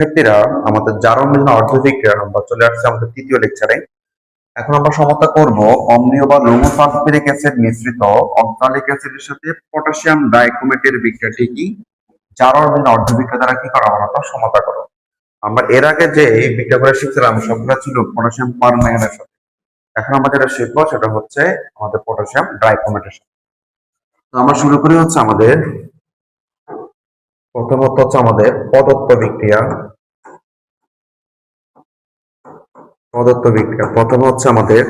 শিক্ষার্থীরা, আমাদের জারণ অর্ধবিক্রিয়া আমরা চলে আসছে আমাদের তৃতীয় লেকচারে। এখন আমরা সমতা করব অম্লীয় বা লৌহ সালফিউরিক অ্যাসিড মিশ্রিত অক্সালিক অ্যাসিডের সাথে পটাশিয়াম ডাইক্রোমেটের বিক্রিয়াটি কি জারণ অর্ধবিক্রিয়া দ্বারা কি করা হবে তা সমতা করো। আমরা এর আগে যে বিক্রিয়াগুলো শিখছিলাম সবগুলো ছিল পটাশিয়াম পারম্যাঙ্গানেটের সাথে। এখন আমরা যেটা শিখবো সেটা হচ্ছে আমাদের পটাশিয়াম ডাইক্রোমেটের সাথে। তো আমরা শুরু করি হচ্ছে আমাদের প্রথমত হচ্ছে আমাদের পদত্ব বিক্রিয়া। প্রথম হচ্ছে আমাদের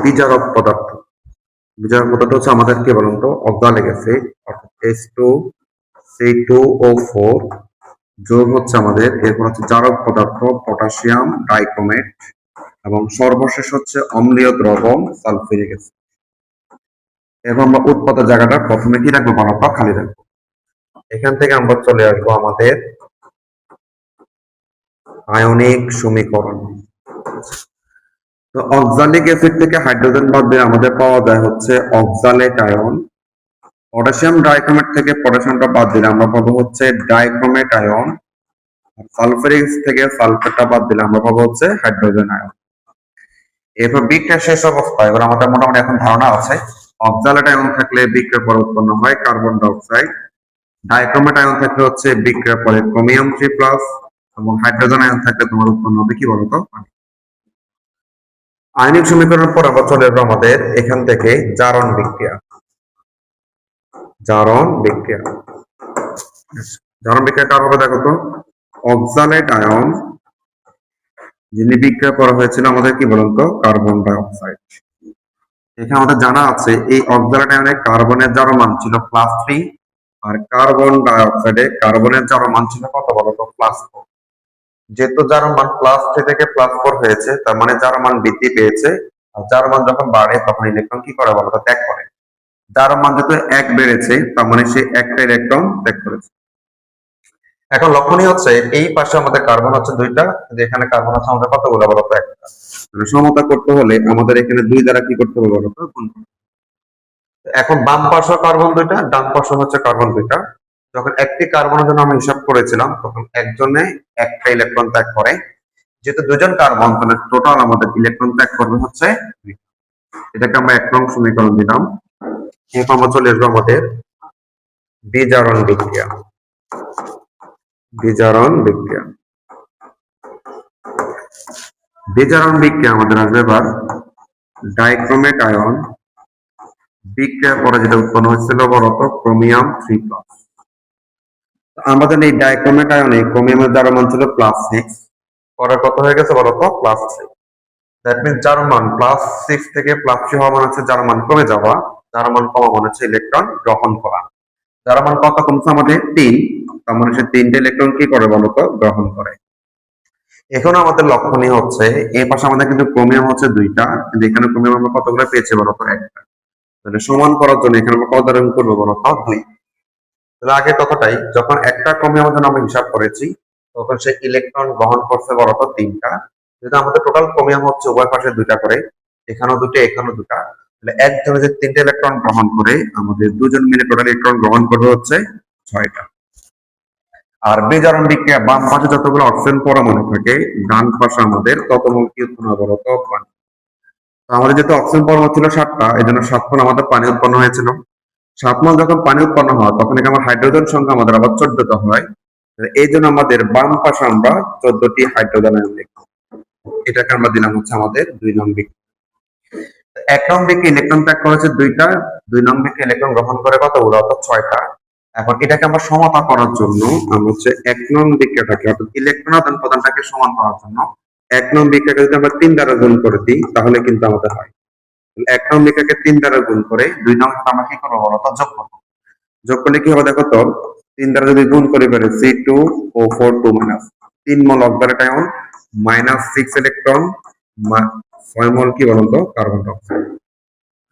বিজারক পদার্থ। বিজারক পদার্থ হচ্ছে আমাদের কি বলুন তো অক্সালিক অ্যাসিড অর্থাৎ H2CO4 যোগ হচ্ছে আমাদের, এরপর হচ্ছে জারক পদার্থ পটাশিয়াম ডাইক্রোমেট এবং সর্বশেষ হচ্ছে অম্লীয় দ্রবণ সালফিউরিক অ্যাসিড। এরপর আমরা উৎপাদক জায়গাটা প্রথমে কি রাখবো বলতো খালি রাখবো। এখান থেকে আমরা চলে আসবো আমাদের আয়নিক সমীকরণ। তো অক্সালিক অ্যাসিড থেকে হাইড্রোজেন বাদ দিয়ে আমাদের পাওয়া যায় হচ্ছে অক্সালেট আয়ন। পটাশিয়াম ডাইক্রোমেট থেকে পটাশিয়ামটা বাদ দিলে আমরা পাবো হচ্ছে ডাইক্রোমেট আয়ন। সালফারিক থেকে সালফারটা বাদ দিলে আমরা পাবো হচ্ছে হাইড্রোজেন আয়ন। এরপর বিক্রিয়া শেষ অবস্থা, এবার আমাদের মোটামুটি এখন ধারণা আছে অক্সালেট আয়ন থাকলে বিক্রিয়ার পর উৎপন্ন হয় কার্বন ডাইঅক্সাইড, ডাইক্রোমেট আয়ন থাকলে হচ্ছে বিক্রিয়ার পরে ক্রোমিয়াম 3+ এবং হাইড্রোজেন আয়ন থাকলে তোমার উৎপন্ন হবে কি বলতো আয়নিক সমীকরণের পর আবার চলে আসবো আমাদের এখান থেকে জারণ বিক্রিয়া। জারণ বিক্রিয়া কার হবে দেখো তো, অক্সালেট আয়ন যিনি বিক্রিয়া করা হয়েছিল আমাদের কি বলুন তো কার্বন ডাইঅক্সাইড। এখানে আমাদের জানা আছে এই অক্সালেট আয়নে কার্বনের জারণ মান ছিল +3 আর কার্বন ডাইঅক্সাইডে কার্বনের জারণ মান ছিল কত বলতো +4। যেহেতু যার মান +3 থেকে +4 হয়েছে তার মানে যার মান বৃদ্ধি পেয়েছে, আর যার মান যখন বাড়ে তখন ইলেকট্রন কি করে বলতো ত্যাগ করে। যার মান যেহেতু 1 বেড়েছে তার মানে সে একটা ইলেকট্রন ত্যাগ করেছে। এখন লক্ষণীয় হচ্ছে এই পাশে আমাদের কার্বন হচ্ছে 2টা, যেখানে কার্বন আছে আমাদের কতগুলো বলতো একটা। সমতা করতে হলে আমাদের এখানে 2 দ্বারা কি করতে হবে বলতো গুণ করতে হবে। এখন বাম পাশে কার্বন 2টা, ডান পাশে হচ্ছে কার্বন 2টা। যখন একটি কার্বনের জন্য আমি হিসাব করেছিলাম তখন একজনে একটা ইলেকট্রন ত্যাগ করে, যেহেতু দুজন কার্বন তাহলে টোটাল আমাদের ইলেকট্রন ত্যাগ করবে হচ্ছে 2। এটাকে আমরা 1 নং সমীকরণ দিলাম। এরপর আমরা চলে আসবো আমাদের বিজারণ বিক্রিয়া। বিজারণ বিক্রিয়া আমাদের আসবে এবার ডাইক্রোমেট আয়ন বিক্রিয়ার পরে যেটা উৎপন্ন হয়েছিল বলতো ক্রোমিয়াম 3+। আমাদের এই ডাইক্রোমেট আয়নে ক্রোমিয়ামের যার মান ছিল +6, পরে কত হয়ে গেছে বলতো +3। দ্যাট মিন্স যার মান +6 থেকে +3 হওয়া মানে হচ্ছে যার মান কমে যাওয়া, যার মান কমা মানে হচ্ছে ইলেকট্রন গ্রহণ করা। যার মান কত কমছে আমাদের 3, তার মানে সে 3টে ইলেকট্রন কি করে বলতো গ্রহণ করে। এখন আমাদের লক্ষণীয় হচ্ছে এই পাশে আমাদের কিন্তু ক্রোমিয়াম হচ্ছে 2টা, কিন্তু এখানে ক্রোমিয়াম আমরা কতগুলো পেয়েছি বলতো একটা। তাহলে সমান করার জন্য এখানে আমরা কত দ্বারা গুণ করবো বলতো 2। তাহলে আগে কথাটাই যখন একটা ক্রোমিয়ামের জন্য আমরা হিসাব করেছি তখন সে ইলেকট্রন গ্রহণ করছে বলতো 3টা। যেহেতু আমাদের টোটাল ক্রোমিয়াম হচ্ছে উভয় পাশে 2টা করে, এখানেও 2টা এখানেও 2টা, তাহলে একজনে যে 3টে ইলেকট্রন গ্রহণ করে আমাদের দুজন মিলে টোটাল ইলেকট্রন গ্রহণ করবে হচ্ছে 6টা। আর বিজারণ বিক্রিয়া বাম পাশে যতগুলো অক্সিজেন পরমাণু থাকে ডান পাশে আমাদের তত মোল কি উৎপন্ন হবে বলতো পানি। তো আমাদের যেহেতু অক্সিজেন পরমাণু ছিল 7টা, এই জন্য 7 মোল আমাদের পানি উৎপন্ন হয়েছিল। 7 মোল যখন পানি উৎপন্ন হয় তখন এখানে আমার হাইড্রোজেন সংখ্যা আমাদের আবার 14টা হয়। এই জন্য আমাদের বাম পাশে আমরা 14টি হাইড্রোজেন আয়ন লিখব। এটাকে আমরা দিলাম হচ্ছে আমাদের 2 নং বিক্রিয়া। 1 নং বিক্রিয়া ইলেকট্রন ত্যাগ করেছে 2টা, 2 নং বিক্রিয়া ইলেকট্রন গ্রহণ করে কতগুলো অর্থাৎ 6টা। এখন এটাকে আমরা সমতা করার জন্য আমরা হচ্ছে 1 নং বিক্রিয়াটাকে অর্থাৎ ইলেকট্রন আদান প্রদানটাকে সমান করার জন্য 1 নং বিক্রিয়াকে যদি আমরা 3 দ্বারা গুণ করে দিই তাহলে কিন্তু আমাদের হয়। 1 নং বিক্রিয়াকে 3 দ্বারা গুণ করে 2 নং আমরা কি করবো বলতো যোগ করবো। যোগ করলে কি হবে দেখো তো, 3 দ্বারা যদি গুণ করে পারে C2O4 2- 3 মোল অক্সালেট আয়ন -6 ইলেকট্রন 6 মোল কি বলতো কার্বন ডাইঅক্সাইড।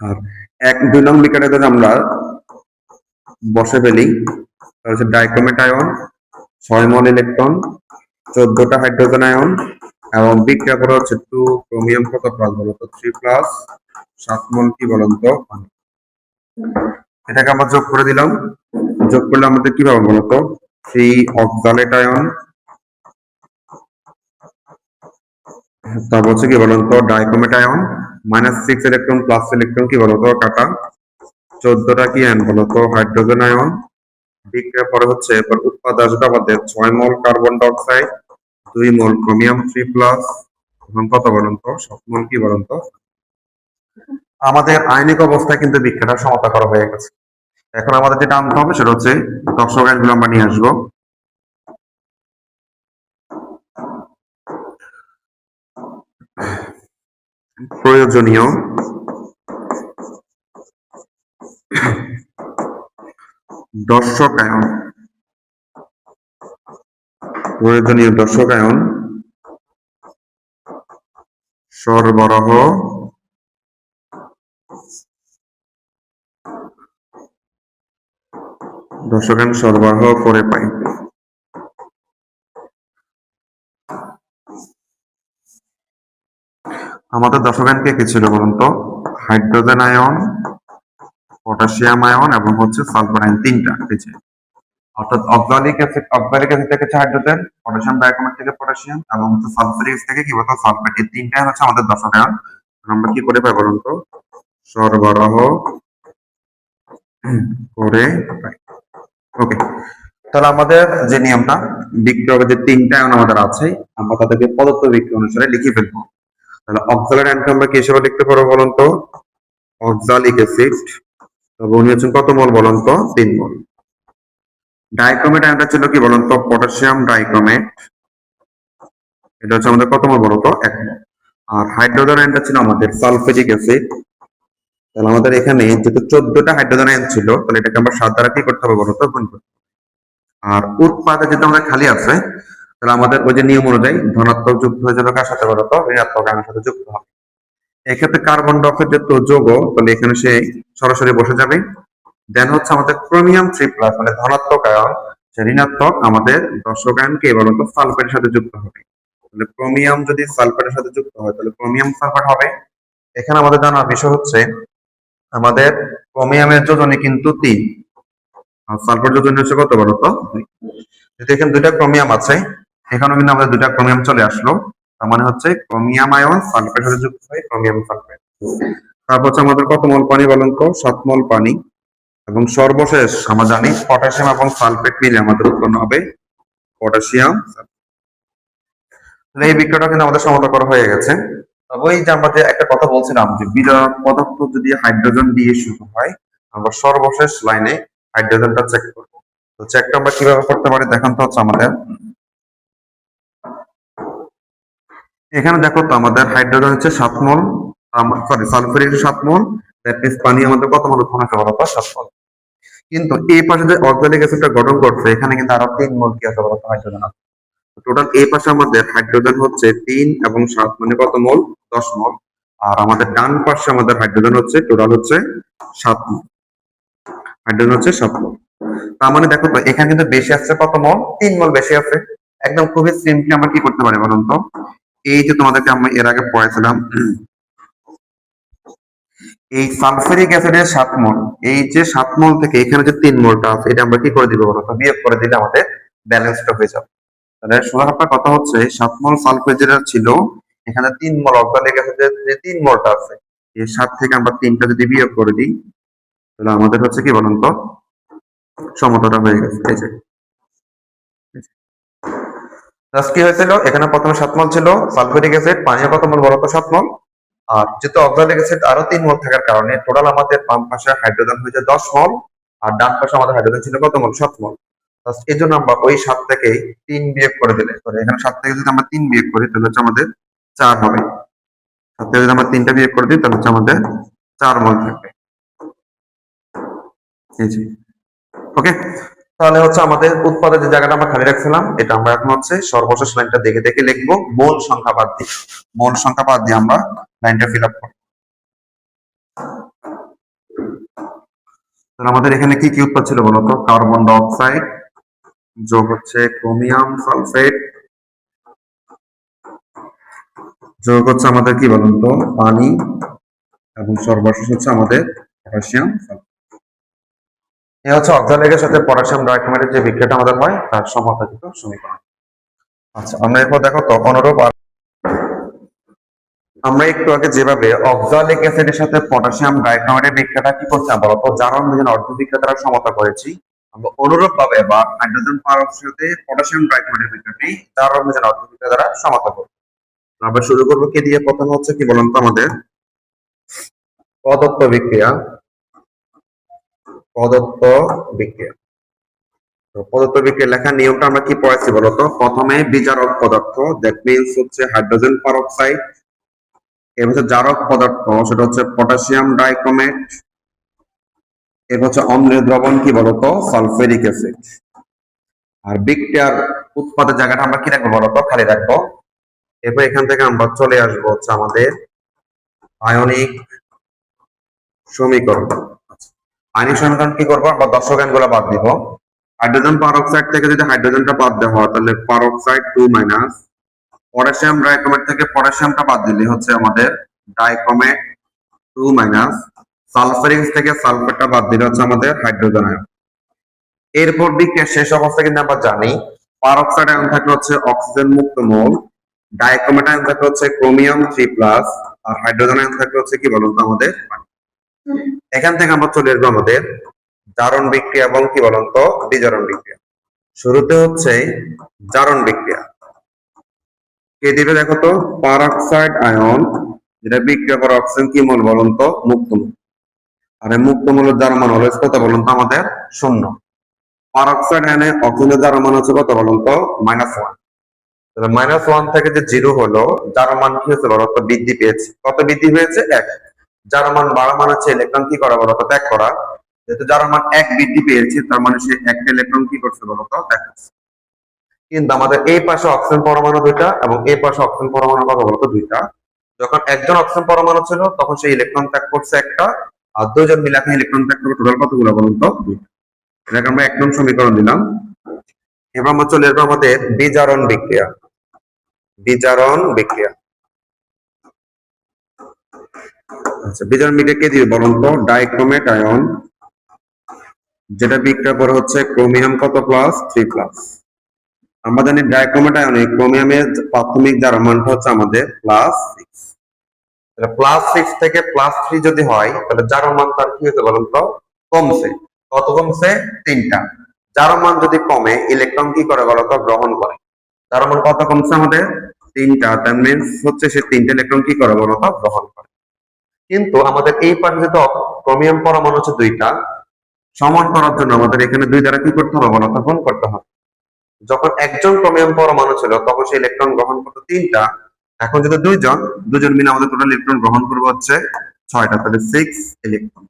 আর 2 নং বিক্রিয়াটা যদি আমরা বসে ফেলি তাহলে হচ্ছে ডাইক্রোমেট আয়ন 6 মোল ইলেকট্রন 14টা হাইড্রোজেন আয়ন এবং বিক্রিয়া করে হচ্ছে 2 ক্রোমিয়াম কত প্লাস বলতো 3+, 7 মোল কি বলতো পানি। এটাকে আমরা যোগ করে দিলাম। যোগ করলে আমাদের কি পাবো বলতো 3 অক্সালেট আয়ন তারপর হচ্ছে কি বলতো dichromate ion -6 electron plus electron কি বলতো কাটা 14টা কি আয়ন বলতো হাইড্রোজেন আয়ন বিক্রিয়ার পরে হচ্ছে এবার উৎপাদ আসবে আমাদের 6 মোল কার্বন ডাই অক্সাইড 2 মোল ক্রোমিয়াম 3 প্লাস এবং কত বলতো 7 মোল কি বলতো আমাদের আয়নিক অবস্থায় কিন্তু বিক্রিয়াটা সমতা করা হয়ে গেছে। এখন আমাদের যেটা আনতে হবে সেটা হচ্ছে দর্শক আয়নগুলো আমরা নিয়ে আসবো। প্রয়োজনীয় দর্শকায়ন সরবরাহ করে পাই। আমাদের দর্শকায়ন কি ছিল বলুন তো হাইড্রোজেন আয়ন পটাশিয়াম আয়ন এবং হচ্ছে সালফার আয়ন তিনটা অর্থাৎ অক্সালিক অ্যাসিড থেকে হচ্ছে হাইড্রোজেন পটাশিয়াম ডাইক্রোমেট থেকে পটাশিয়াম এবং হচ্ছে সালফারিক অ্যাসিড থেকে কি বলতো সালফেট এই তিনটাই হচ্ছে আমাদের দর্শকায়ন। আমরা কি করে পাই বলুন তো সরবরাহ করে পাই। ওকে, তাহলে আমাদের যে নিয়মটা বিক্রিয়কের যে তিনটা আয়ন আমাদের আছে আমরা তাদেরকে পদার্থ বিক্রিয়া অনুসারে লিখে ফেলবো। তাহলে অক্সালিক আয়নকে আমরা কি হিসেবে লিখতে পারবো বলুন তো অক্সালিক অ্যাসিড, তবে উনি হচ্ছেন কত মোল বলুন তো 3 মোল। ডাইক্রোমেট আয়নটা ছিল কি বলুন তো পটাশিয়াম ডাইক্রোমেট, এটা হচ্ছে আমাদের কত মোল বলুন তো 1 মোল। আর হাইড্রোজেন আয়নটা ছিল আমাদের সালফেটিক অ্যাসিড, তাহলে আমাদের এখানে যেহেতু 14টা হাইড্রোজেন আয়ন ছিল তাহলে এটাকে আমরা 7 দ্বারা কি করতে হবে বলুন তো গুণ করতে হবে। আর উৎপাদে যেটা আমাদের খালি আছে তাহলে আমাদের ওই যে নিয়ম অনুযায়ী ধনাত্মক যুক্ত হয়ে যাবে কার সাথে বলতো ঋণাত্মক আয়নের সাথে যুক্ত হবে। এক্ষেত্রে কার্বন ডাই অক্সাইড যেহেতু যৌগ তাহলে এখানে সে সরাসরি বসে যাবে। দেন হচ্ছে আমাদের ক্রোমিয়াম 3 প্লাস মানে ধনাত্মক আয়ন সে ঋণাত্মক আমাদের দর্শক আয়ন কে বলতো সালফেটের সাথে যুক্ত হবে। তাহলে ক্রোমিয়াম যদি সালফেটের সাথে যুক্ত হয় তাহলে ক্রোমিয়াম সালফেট হবে। এখানে আমাদের জানার বিষয় হচ্ছে আমাদের ক্রোমিয়ামের যোজনী কিন্তু 3 আর সালফার যোজনী হচ্ছে কত বলতো 2। যেহেতু এখানে দুইটা ক্রোমিয়াম আছে এখানেও কিন্তু আমাদের দুইটা ক্রোমিয়াম চলে আসলো, তার মানে হচ্ছে ক্রোমিয়াম আয়ন সালফেটের সাথে যুক্ত হয় ক্রোমিয়াম সালফেট। তারপর হচ্ছে আমাদের কত মোল পানি বলুন তো 7 মোল পানি এবং সর্বশেষ আমরা জানি পটাশিয়াম এবং সালফেট মিলে আমাদের উৎপন্ন হবে পটাশিয়াম। এই বিক্রিয়াটা কিন্তু আমাদের সমতা করা হয়ে গেছে। তবে ওই যে আমরা যে একটা কথা বলছিলাম যে বিজারক পদার্থ যদি হাইড্রোজেন দিয়ে শুরু হয় আমরা সর্বশেষ লাইনে হাইড্রোজেনটা চেক করব। তো চেকটা আমরা কিভাবে করতে পারি দেখান তো হচ্ছে আমাদের এখানে দেখো তো আমাদের হাইড্রোজেন হচ্ছে 7 mole, sorry sulphur 7 mole, that means পানি আমাদের কত মোল উৎপন্ন হতে বলতো 7 মোল। কিন্তু এই পাশে যে অক্সালিক অ্যাসিডটা গঠন করছে এখানে কিন্তু আরো 3 মোল কি আছে বলতো হাইড্রোজেন আছে। টোটাল এই পাশে আমাদের হাইড্রোজেন হচ্ছে 3 এবং 7 মানে কত মোল 10 মোল। আর আমাদের ডান পাশে আমাদের হাইড্রোজেন হচ্ছে টোটাল হচ্ছে 7 মোল। হাইড্রোজেন হচ্ছে 7 মোল। তার মানে দেখো তো এখানে কিন্তু বেশি আসছে কত মোল 3 মোল বেশি আছে। একদম খুবই সিম্পলি আমরা কি করতে পারি বলুন তো এই যে তোমাদেরকে আমরা এর আগে পড়াইছিলাম এই সালফারিক অ্যাসিডের 7 মোল এই যে 7 মোল থেকে এখানে যে 3 মোলটা আছে এটা আমরা কি করে দিব বলতো বিয়োগ করে দিলে আমাদের ব্যালেন্সটা হয়ে যাবে। তাহলে সোজা কথা কথা হচ্ছে 7 মোল সালফেট যেটা ছিল এখানে 3 মোল অক্সালিক অ্যাসিডের যে 3 মোলটা আছে এই 7 থেকে আমরা 3টা যদি বিয়োগ করে দিই তাহলে আমাদের হচ্ছে কি বলুন তো সমতাটা হয়ে গেছে। এই যে জাস্ট কি হয়েছিল এখানে প্রথমে 7 মোল ছিল সালফারিক অ্যাসিড পানির কত মোল বলতো 7 মোল। আর যেহেতু অক্সালিক অ্যাসিড আরো 3 মোল থাকার কারণে টোটাল আমাদের বাম পাশে হাইড্রোজেন হয়েছে 10 মোল আর ডান পাশে আমাদের হাইড্রোজেন ছিল কত মোল 7 মোল। এই জন্য আমরা ওই 7 থেকে 3 বিয়োগ করে দিলে এখানে 7 থেকে যদি আমরা 3 বিয়োগ করি তাহলে হচ্ছে আমাদের 4 হবে। 7 থেকে যদি আমরা 3টা বিয়োগ করে দিই তাহলে হচ্ছে আমাদের 4 মোল থাকবে। ওকে, তাহলে হচ্ছে আমাদের উৎপাদের যে জায়গাটা আমরা খালি রাখছিলাম এটা আমরা এখন হচ্ছে সর্বশেষ লাইনটা দেখে দেখে লিখবো মোল সংখ্যা বাদ দিয়ে। মোল সংখ্যা বাদ দিয়ে আমরা লাইনটা ফিল আপ করব। তাহলে আমাদের এখানে কি কি উৎপাদ ছিল বলতো কার্বন ডাই অক্সাইড যোগ হচ্ছে ক্রোমিয়াম সালফেট যোগ হচ্ছে আমাদের কি বলুন তো পানি এবং সর্বশেষ হচ্ছে আমাদের পটাশিয়াম সালফেট। এই হচ্ছে অক্সালিকের সাথে পটাশিয়াম ডাইক্রোমেটের যে বিক্রিয়াটা আমাদের হয় তার সমতাযুক্ত সমীকরণ। আচ্ছা আমরা এরপর দেখো তো অনুরূপ আমরা একটু আগে যেভাবে অক্সালিক অ্যাসিডের সাথে পটাশিয়াম ডাইক্রোমেটের বিক্রিয়াটা কি করছি বলতো, জারণ বিজারণ অর্ধ বিক্রিয়া দ্বারা সমতা করেছি। আমরা অনুরূপ ভাবে বা হাইড্রোজেন পারঅক্সাইডের সাথে পটাশিয়াম ডাইক্রোমেটের বিক্রিয়াটি জারণ বিজারণ অর্ধ বিক্রিয়া দ্বারা সমতা করব। আমরা শুরু করবো কি দিয়ে? প্রথম হচ্ছে কি বলুন তো আমাদের পদত্ব বিক্রিয়া। পদত্ব বিক্রিয়া, তো পদার্থ বিক্রিয়া লেখার নিয়মটা আমরা কি পড়াচ্ছি বলতো? প্রথমে বিজারক পদার্থ, দ্যাট মিনস হচ্ছে হাইড্রোজেন পারঅক্সাইড, এর হচ্ছে জারক পদার্থ, সেটা হচ্ছে পটাশিয়াম ডাইক্রোমেট, এর হচ্ছে অম্লীয় দ্রবণ কি বলতো? Sulphuric acid. আর বিক্রিয়ার উৎপাদের জায়গাটা আমরা কি রাখবো বলতো? খালি রাখবো। এরপর এখান থেকে আমরা চলে আসবো হচ্ছে আমাদের আয়নিক সমীকরণ। আয়নিক সমীকরণ কি করবো? আমরা দর্শক গুলো বাদ দিব। হাইড্রোজেন পারঅক্সাইড থেকে যদি হাইড্রোজেনটা বাদ দেওয়া হয় তাহলে পারঅক্সাইড 2 মাইনাস, পটাশিয়াম ডাইক্রোমেট থেকে পটাশিয়ামটা বাদ দিলে হচ্ছে আমাদের ডাইক্রোমেট 2 মাইনাস, সালফারিক থেকে সালফারটা বাদ দিলে হচ্ছে আমাদের হাইড্রোজেন আয়ন। এরপর বিক্রিয়া শেষ অবস্থা কিন্তু আমরা জানি পারঅক্সাইড আয়ন থাকলে হচ্ছে অক্সিজেন মুক্ত মৌল, ডাইক্রোমেট আয়ন থাকলে হচ্ছে ক্রোমিয়াম 3+, আর হাইড্রোজেন আয়ন থাকলে হচ্ছে কি বলুন তো আমাদের পানি। এখান থেকে আমরা চলে আসবো আমাদের জারণ বিক্রিয়া এবং কি বলুন তো বিজারণ বিক্রিয়া। শুরুতে হচ্ছে জারণ বিক্রিয়া। কে দিবে দেখো তো? পারঅক্সাইড আয়ন, যেটা বিক্রিয়া করে অক্সিজেন কি মূল বলুন তো? মুক্ত মূল। আর এই মুক্ত মূলের দ্রব্যমান হলো কত বলুন তো আমাদের? 0। পারঅক্সাইড আয়নে অক্সিজেনের দ্রব্যমান হচ্ছে কত বলুন তো? -1। তাহলে -1 থেকে যে 0 হলো, দ্রব্যমান কি হচ্ছে বলতো? বৃদ্ধি পেয়েছে। কত বৃদ্ধি পেয়েছে? 1। দ্রব্যমান বাড়া মানে হচ্ছে ইলেকট্রন কি করা বলতো? ত্যাগ করা। যেহেতু দ্রব্যমান 1 বৃদ্ধি পেয়েছে, তার মানে সে একটা ইলেকট্রন কি করছে বলতো? ত্যাগ করছে। কিন্তু আমাদের এই পাশে অক্সিজেন পরমাণু দুইটা এবং এই পাশে অক্সিজেন পরমাণু কত বলতো? দুইটা। যখন একজন অক্সিজেন পরমাণু ছিল তখন সেই ইলেকট্রন ত্যাগ করছে একটা, আর দুইজন মিলে এখন ইলেকট্রন ত্যাগ করবে টোটাল কতগুলো বলুন তো? দুইটা। এটাকে আমরা 1 নং সমীকরণ দিলাম। এবার আমরা চলে আসবো আমাদের বিজারণ বিক্রিয়া। বিজারণ বিক্রিয়া। আচ্ছা, বিজারণ বিক্রিয়া কে দিবে বলুন তো? ডাইক্রোমেট আয়ন, যেটা বিক্রিয়া করে হচ্ছে ক্রোমিয়াম কত প্লাস? 3+। আমরা জানি ডাইক্রোমেট আয়নে ক্রোমিয়ামের প্রাথমিক দ্রব্যমানটা হচ্ছে আমাদের +6। +6 থেকে +3 যদি হয় তাহলে দ্রব্যমান তার কি হয়েছে বলুন তো? কমছে। কত কমছে? 3টা। দ্রব্যমান যদি কমে ইলেকট্রন কি করে বলতো? গ্রহণ করে। দ্রব্যমান কত কমছে আমাদের? 3টা। দ্যাট মিন্স হচ্ছে সে 3টা ইলেকট্রন কি করে বলতো? গ্রহণ করে। কিন্তু আমাদের এই পাশে যেহেতু ক্রোমিয়াম পরমাণু হচ্ছে 2টা, সমান করার জন্য আমাদের এখানে 2 দ্বারা কি করতে হবে বলতো? গুণ করতে হবে। যখন একজন ক্রোমিয়াম পরমাণু ছিল তখন সে ইলেকট্রন গ্রহণ করতো 3টা। এখন যদি দুজন মিলে আমাদের টোটাল ইলেকট্রন গ্রহণ করবে হচ্ছে 6টা, তাহলে 6 ইলেকট্রন।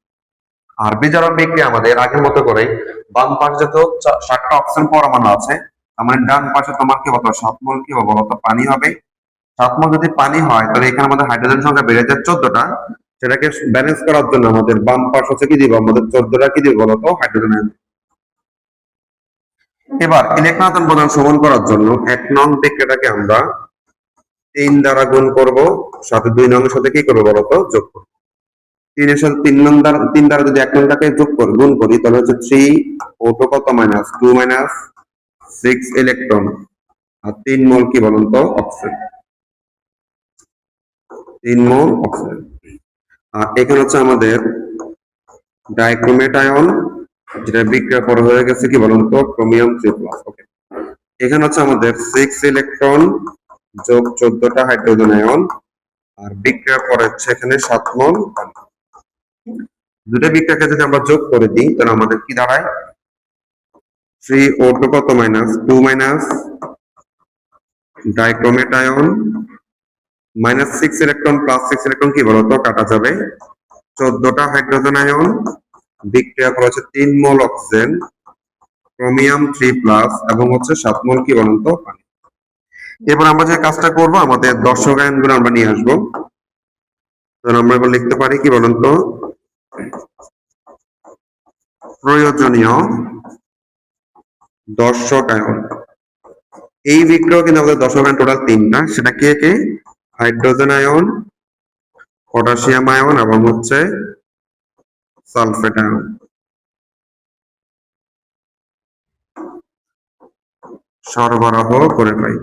আর বিজারণ বিক্রিয়া আমাদের আগের মতো করে বাম পাশে যত 7টা অক্সিজেন পরমাণু আছে, আমার ডান পাশে তোমার কি বলতো? 7 মোল কি হবে বলতো? পানি হবে। 7 মোল যদি পানি হয় তাহলে এখানে আমাদের হাইড্রোজেন সংখ্যা বেড়ে যায় 14টা। সেটাকে ব্যালেন্স করার জন্য আমাদের বাম পাশ হচ্ছে কি দিব? আমাদের 14টা কি দিব বলতো? Hydrogen ion. এবার ইলেকট্রন আদান প্রদান সমান করার জন্য 1 নং বিক্রিয়াটাকে আমরা 3 দ্বারা গুণ করব, সাথে 2 নং এর সাথে কি করবো বলতো? যোগ করব। 3 এর সাথে 3 দ্বারা যদি 1 নংটাকে যোগ করি, গুণ করি, তাহলে হচ্ছে 3 O2 কত মাইনাস 2 মাইনাস 6 ইলেকট্রন, আর 3 মোল কি বলুন তো? অক্সিজেন। 3 মোল অক্সিজেন। আর এখানে হচ্ছে আমাদের ডাইক্রোমেট আয়ন, যেটা বিক্রিয়া পরে হয়ে গেছে কি বলুন তো? ক্রোমিয়াম 3+। ওকে, এখানে হচ্ছে আমাদের 6 ইলেকট্রন যোগ 14টা হাইড্রোজেন আয়ন, আর বিক্রিয়া পরে হচ্ছে এখানে 7 মোল পানি। দুটো বিক্রিয়াকে যদি আমরা যোগ করে দিই তাহলে আমাদের কি দাঁড়ায়? 3O2 কত minus 2 minus dichromate ion -6 electron +6 electron কি বলতো? কাটা যাবে। 14টা হাইড্রোজেন আয়ন, বিক্রিয়া করেছে 3 মোল অক্সিজেন, ক্রোমিয়াম 3+, এবং হচ্ছে 7 মোল কি বলুন তো? পানি। এবার আমরা যে কাজটা করব, আমাদের দর্শক আয়নগুলো আমরা নিয়ে আসবো। তাহলে আমরা এবার লিখতে পারি কি বলুন তো? প্রয়োজনীয় দর্শক আয়ন। এই বিক্রিয়া কিন্তু আমাদের দর্শক আয়ন টোটাল 3টা। সেটা কে কে? হাইড্রোজেন আয়ন, পটাশিয়াম আয়ন, এবং হচ্ছে সালফেট আয়ন। সরবরাহ করে পাই।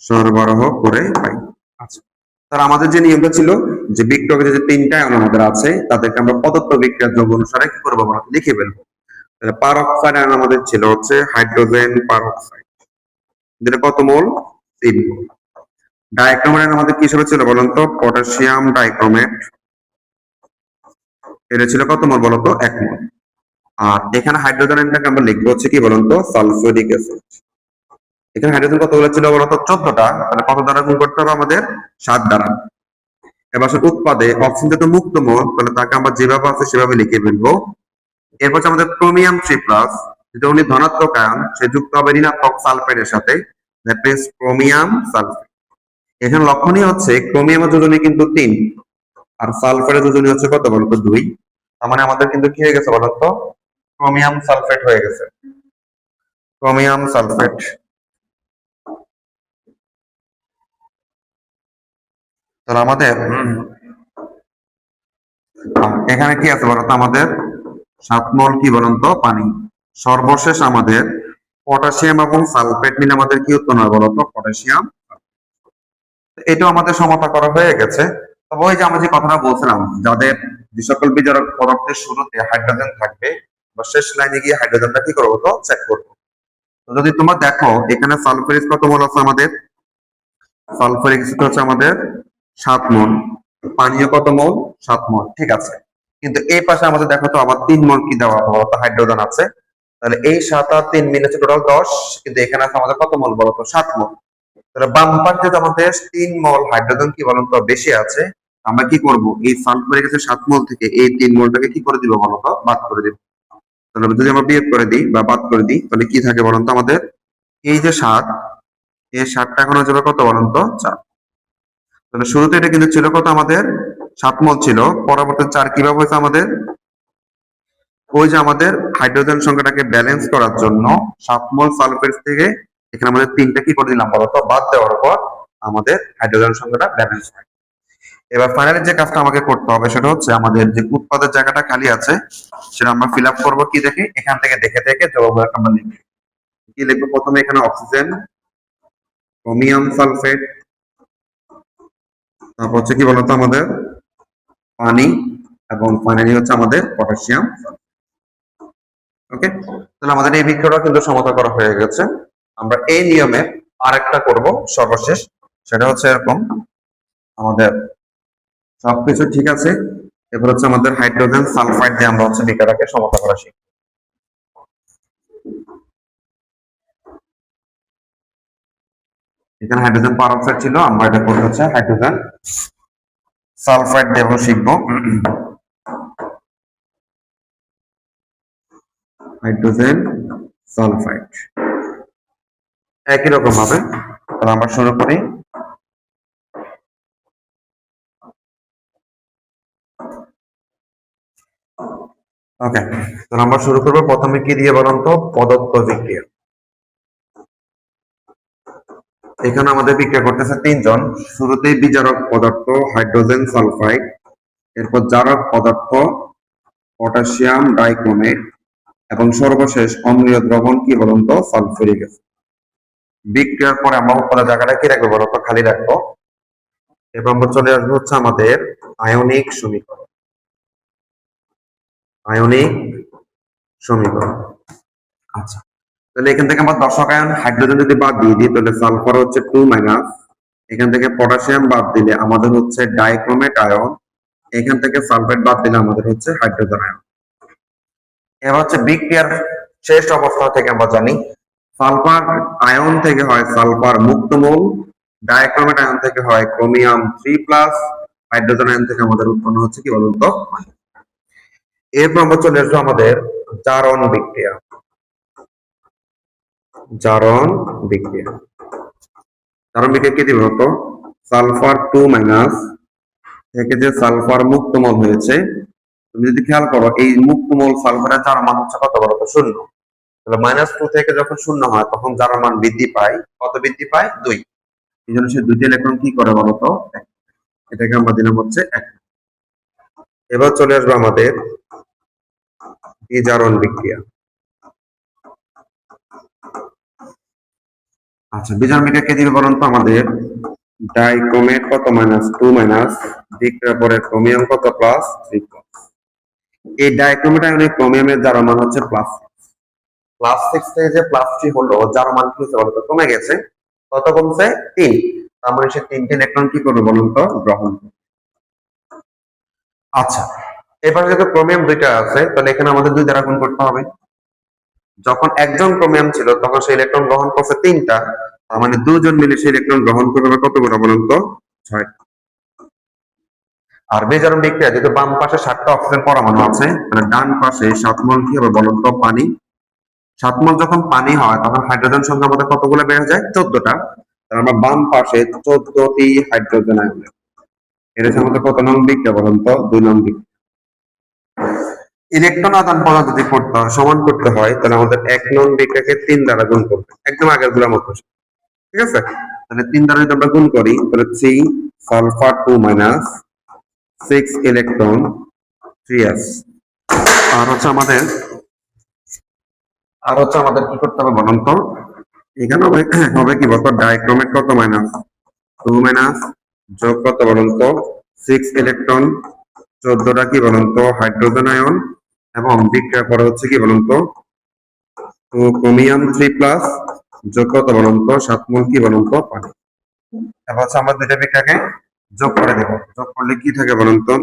সরবরাহ করে পাই। আচ্ছা, তাহলে আমাদের যে নিয়মটা ছিল যে বিক্রিয়কের যে তিনটা আয়ন আমাদের আছে তাদেরকে আমরা পদার্থ বিক্রিয়ার যোগ অনুসারে কি করবো বলো লিখে ফেলবো। তাহলে পারঅক্সাইড আয়ন আমাদের ছিল হচ্ছে হাইড্রোজেন পারঅক্সাইড, যেটা কত মোল? 3 মোল। ডাইক্রোমেট আয়ন আমাদের কি হিসেবে ছিল বলুন তো? পটাশিয়াম ডাইক্রোমেট, এটা ছিল কত মোল বলতো? 1 মোল। আর এখানে হাইড্রোজেন আয়নটাকে আমরা লিখবো হচ্ছে কি বলুন তো? Sulphuric acid. এখানে হাইড্রোজেন কতগুলো ছিল বলতো? 14টা। তাহলে কত দ্বারা গুণ করতে হবে আমাদের? 7 দ্বারা। এবার উৎপাদে অক্সিজেন যেহেতু মুক্ত মোল, তাহলে তাকে আমরা যেভাবে আছে সেভাবে লিখে ফেলবো। এরপর হচ্ছে আমাদের ক্রোমিয়াম 3+, যেটা উনি ধনাত্মক আয়ন, সে যুক্ত হবে ঋণাত্মক সালফাইডের সাথে, দ্যাট মিন্স ক্রোমিয়াম সালফাইড। এখানে লক্ষণীয় হচ্ছে ক্রোমিয়ামের যোজনী কিন্তু 3 আর সালফাইডের যোজনী হচ্ছে কত বলতো? 2। তার মানে আমাদের কিন্তু কি হয়ে গেছে বলতো? ক্রোমিয়াম সালফাইড হয়ে গেছে। Chromium sulphide. তাহলে আমাদের এখানে কি আছে বলতো? আমাদের 7 মোল কি বলতো? পানি। সর্বশেষ আমাদের পটাশিয়াম এবং সালফেট মিলে আমাদের কি উৎপন্ন হয় বলতো? পটাশিয়াম। এটাও আমাদের সমতা করা হয়ে গেছে। তবে ওই যে আমরা যে কথাটা বলছিলাম, যাদের যে সকল বিজারক পদার্থের শুরুতে হাইড্রোজেন থাকবে বা শেষ লাইনে গিয়ে হাইড্রোজেনটা কি করবো তো? চেক করবো। তো যদি তোমরা দেখো এখানে সালফারিক কত মোল আছে আমাদের? সালফারিক অ্যাসিড হচ্ছে আমাদের 7 মোল। পানীয় কত মোল? 7 মোল। ঠিক আছে, কিন্তু এই পাশে আমাদের দেখো তো আবার 3 মোল কি দেওয়া বলতো? হাইড্রোজেন আছে। তাহলে এই 7 আর 3 মিলে হচ্ছে টোটাল 10, কিন্তু এখানে আছে আমাদের কত মোল বলতো? 7 মোল। তাহলে বাম পাশে যে আমাদের 3 মোল হাইড্রোজেন কি বলতো বেশি আছে, আমরা কি করব? এই সালফারিক অ্যাসিড 7 মোল থেকে এই 3 মোলটাকে কি করে দিব বলতো? বাদ করে দিব। তাহলে যদি আমরা বিয়োগ করে দিই বা বাদ করে দিই তাহলে কি থাকে বলতো? আমাদের এই যে 7, এই 7টা এখন হয়ে যাবে কত বলতো? 4। তাহলে শুরুতে এটা কিন্তু ছিল কত? আমাদের 7 মোল ছিল। পরবর্তী 4 কিভাবে হয়েছে আমাদের? ওই যে আমাদের হাইড্রোজেন সংখ্যাটাকে ব্যালেন্স করার জন্য 7 মোল সালফেট থেকে এখানে আমাদের 3টা কি করে দিলাম বলতো? বাদ দেওয়ার পর আমাদের হাইড্রোজেন সংখ্যাটা ব্যালেন্স হয়। এবার ফাইনালি যে কাজটা আমাকে করতে হবে সেটা হচ্ছে আমাদের যে উৎপাদের জায়গাটা খালি আছে সেটা আমরা ফিল আপ করবো কি দেখে? এখান থেকে দেখে দেখে জবাব আমরা লিখবো। কি লিখবো? প্রথমে এখানে অক্সিজেন, ক্রোমিয়াম সালফেট, তারপর হচ্ছে কি বলতো? আমাদের পানি, এবং ফাইনালি হচ্ছে আমাদের পটাশিয়াম। ওকে, তাহলে আমাদের এই বিক্রিয়াটা কিন্তু সমাধা করা হয়ে গেছে। আমরা এই নিয়মে আরেকটা করব সর্বশেষ, সেটা হচ্ছে এরকম। আমাদের সবকিছু ঠিক আছে, এবার হচ্ছে আমাদের হাইড্রোজেন সালফাইড দিয়ে আমরা হচ্ছে বিক্রিয়াটাকে সমাধা করা শিখব। এখানে হাইড্রোজেন পারঅক্সাইড ছিল, আমরা এটা করতে হচ্ছে হাইড্রোজেন সালফাইড দিয়ে আমরা শিখবো। হাইড্রোজেন সালফাইড একই রকম ভাবে তাহলে আমরা শুরু করি। ওকে, তাহলে আমরা শুরু করবো প্রথমে কি দিয়ে বলুন তো? পদার্থ বিক্রিয়া। এখানে আমাদের বিক্রিয়া করতেছে 3 জন। শুরুতেই বিজারক পদার্থ হাইড্রোজেন সালফাইড, এরপর জারক পদার্থ পটাশিয়াম ডাইক্রোমেট, এবং সর্বশেষ অম্লীয় দ্রবণ কি বলুন তো? Sulphuric acid. বিক্রিয়ার পরে আমরা উপরের জায়গাটা কি রাখবো বলতো? খালি রাখবো। এবার আমরা চলে আসবো হচ্ছে আমাদের আয়নিক সমীকরণ। আয়নিক সমীকরণ। আচ্ছা, তাহলে এখান থেকে আমরা দশক আয়ন হাইড্রোজেন যদি বাদ দিয়ে দিই তাহলে সালফার হচ্ছে 2-, এখান থেকে পটাশিয়াম বাদ দিলে আমাদের হচ্ছে ডাইক্রোমেট আয়ন, এখান থেকে সালফাইড বাদ দিলে আমাদের হচ্ছে হাইড্রোজেন আয়ন। এবার হচ্ছে বিক্রিয়ার শেষ অবস্থা থেকে আমরা জানি সালফার আয়ন থেকে হয় সালফার মুক্ত মৌল, ডাইক্রোমেট আয়ন থেকে হয় ক্রোমিয়াম 3+, হাইড্রোজেন আয়ন থেকে আমাদের উৎপন্ন হচ্ছে কি বলুন তো? এরপর আমরা চলে আসবো আমাদের জারণ বিক্রিয়া। জারণ বিক্রিয়া, জারণ বিক্রিয়া কি দিবে বলতো? সালফার 2- থেকে যে সালফার মুক্ত মৌল হয়েছে, তুমি যদি খেয়াল করো এই মুক্ত মৌল সালফারের জারণ মান হচ্ছে কত বলতো? 0। তাহলে -2 থেকে যখন 0 হয় তখন জারণ মান বৃদ্ধি পায়। কত বৃদ্ধি পায়? 2। এই জন্য সে 2টি ইলেকট্রন কি করে বলতো? এটাকে আমরা দিলাম হচ্ছে 1। এবার চলে আসবে আমাদের এই জারণ বিক্রিয়া। আচ্ছা, বিজয় বিক্রিয়া কে দিবে বলুন তো আমাদের ডাইক্রোমেট কত -2 মাইনাস বিক্রিয়ার পরে ক্রোমিয়াম কত +3 প্লাস। এই ডাইক্রোমেট আয়নের ক্রোমিয়ামের যার মান হচ্ছে +6 থেকে যে +3 হলো যার মান কি হচ্ছে বলতো কমে গেছে। কত কমছে? 3। তার মানে সে 3টি ইলেকট্রন কি করবে বলুন তো গ্রহণ করবে। আচ্ছা, এবার যেহেতু ক্রোমিয়াম দুইটা আছে তাহলে এখানে আমাদের 2 দ্বারা গুণ করতে হবে। যখন একজন ক্রোমিয়াম ছিল তখন সে ইলেকট্রন গ্রহণ করছে 3টা, তার মানে 2 জন মিলে সে ইলেকট্রন গ্রহণ করবে কতগুলো বলুন তো 6। আর বিজারণ বিক্রিয়া যেহেতু বাম পাশে 7টা অক্সিজেন পরমাণু আছে মানে ডান পাশে 7 মোল কি হবে বলুন তো পানি। 7 মোল যখন পানি হয় তখন হাইড্রোজেন সংখ্যা আমাদের কতগুলো বেড়ে যায়? 14টা। তাহলে আমরা বাম পাশে 14টি হাইড্রোজেন আয়ন। এর হচ্ছে আমাদের কত নং বিক্রিয়া বলুন তো 2 নং বিক্রিয়া। ইলেকট্রন আদান প্রদান যদি করতে হয় সমান করতে হয় তাহলে আমাদের 1 নং বিক্রিয়াকে 3 দ্বারা গুণ করতে হবে, একদম আগের গুলোর মতো। ঠিক আছে, তাহলে 3 দ্বারা যদি আমরা গুণ করি তাহলে 3 সালফার 2 মাইনাস 6 ইলেকট্রন 3s। আর হচ্ছে আমাদের কি করতে হবে বলুন তো এখানে হবে কি বলতো ডাইক্রোমেট কত -2 মাইনাস যোগ কত বলুন তো 6 ইলেকট্রন 14টা কি বলুন তো হাইড্রোজেন আয়ন এবং বিক্রিয়া পরে হচ্ছে কি বলুন তো ক্রোমিয়াম 3 প্লাস যোগ কত বলুন তো 7 মোল কি বলুন তো পানি। এবার হচ্ছে আমরা দুইটা বিক্রিয়াকে যোগ করে দেব। যোগ করলে কি থাকে বলুন তো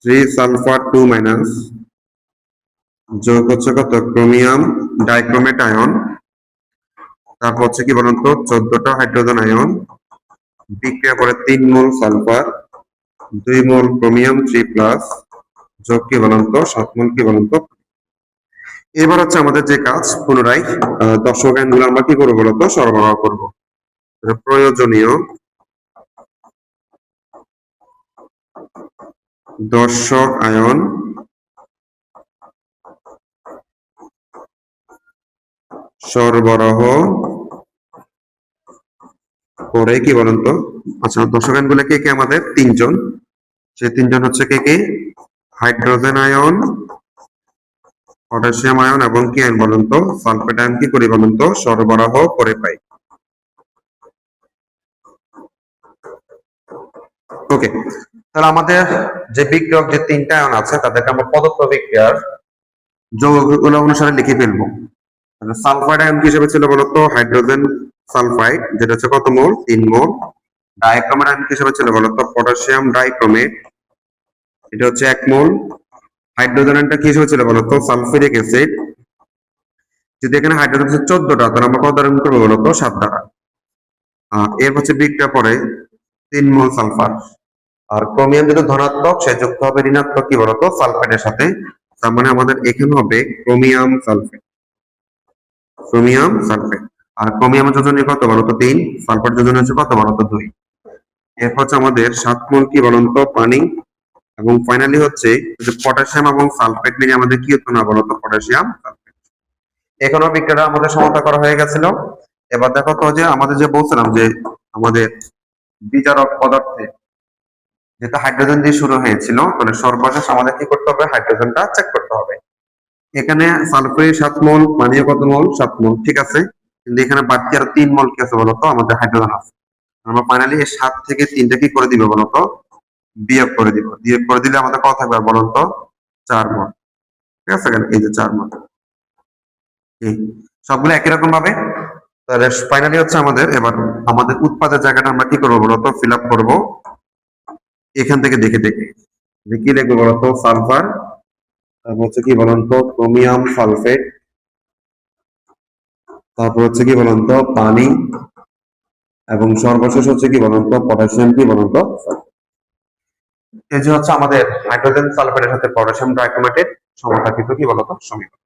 3 সালফার 2 মাইনাস যোগ হচ্ছে কত ক্রোমিয়াম ডাইক্রোমেট আয়ন, তারপর হচ্ছে কি বলুন তো 14টা হাইড্রোজেন আয়ন বিক্রিয়া করে 3 মোল সালফার 2 মোল ক্রোমিয়াম 3 প্লাস যোগ কি বলুন তো 7 মোল কি বলুন তো। এবার হচ্ছে আমাদের যে কাজ পুনরায় দর্শক আয়নগুলো আমরা কি করবো বলতো সরবরাহ করব। প্রয়োজনীয় দর্শক আয়ন সরবরাহ করে কি বলুন তো। আচ্ছা, দর্শক আয়ন গুলো কে কে আমাদের 3 জন। সে 3 জন হচ্ছে কে কে হাইড্রোজেন আয়ন পটাশিয়াম আয়ন এবং কি আয়ন বলুন তো সালফেট আয়ন কি করি বলুন তো সরবরাহ করে পাই। ওকে, তাহলে আমাদের যে বিক্রিয়ক যে 3টা আয়ন আছে তাদেরকে আমরা পদার্থ বিক্রিয়ার যৌগগুলো অনুসারে লিখে ফেলবো। সালফাইড আয়ন কি হিসেবে ছিল বলতো হাইড্রোজেন সালফাইড যেটা হচ্ছে কত মোল 3 মোল। ডাইক্রোমেট আয়ন কি হিসেবে ছিল বলতো পটাশিয়াম ডাইক্রোমেট, এটা হচ্ছে 1 মোল। হাইড্রোজেন আয়নটা কি হিসেবে ছিল বলতো সালফিউরিক অ্যাসিড, যদি এখানে হাইড্রোজেন হচ্ছে 14টা তাহলে আমরা কত দ্বারা গুণ করবো বলতো 7 দ্বারা। এর হচ্ছে বিক্রিয়া পরে 3 মোল সালফার। আর ক্রোমিয়াম যেহেতু ধনাত্মক সে যুক্ত হবে ঋণাত্মক কি বলতো সালফেটের সাথে, তার মানে আমাদের এখানে হবে ক্রোমিয়াম সালফেট। আর ক্রোমিয়ামের যোজন কত বলতো 3, সালফার যোজন হচ্ছে কত বলতো 2। এরপর হচ্ছে আমাদের 7 মোল কি বলতো পানি এবং ফাইনালি হচ্ছে যে পটাশিয়াম এবং সালফেট মিলে আমাদের কি হতো না বলতো পটাশিয়াম সালফেট। এখনো বিক্রিয়াটা আমাদের সমাপ্ত করা হয়ে গেছিল। এবার দেখো তো যে আমাদের যে বলছিলাম যে আমাদের বিজারক পদার্থে যেটা হাইড্রোজেন দিয়ে শুরু হয়েছিল তাহলে সর্বশেষ আমাদের কি করতে হবে হাইড্রোজেনটা চেক করতে হবে। এখানে সালফারের 7 মোল পানিও কত মোল 7 মোল, ঠিক আছে, কিন্তু এখানে বাড়তি আরো 3 মোল কি আছে বলতো আমাদের হাইড্রোজেন আছে। আমরা ফাইনালি এই 7 থেকে 3টা কি করে দিব বলতো বিয়োগ করে দিব। বিয়োগ করে দিলে আমাদের কত থাকবে বলতো 4 মোল। ঠিক আছে, এই যে 4 মোল সবগুলো একই রকম ভাবে। তাহলে ফাইনালি হচ্ছে আমাদের এবার আমাদের উৎপাদের জায়গাটা আমরা কি করবো বলতো ফিল আপ করবো এখান থেকে দেখে দেখে। কি লিখবো বলতো সালফার, তারপর হচ্ছে কি বলতো ক্রোমিয়াম সালফেট, তারপর হচ্ছে কি বলতো পানি এবং সর্বশেষ হচ্ছে কি বলতো পটাশিয়াম কি বলতো। এই যে হচ্ছে আমাদের হাইড্রোজেন সালফেটের সাথে পটাশিয়াম ডাইক্রোমেটের সমাধাকিত কি বলতো সমীকরণ।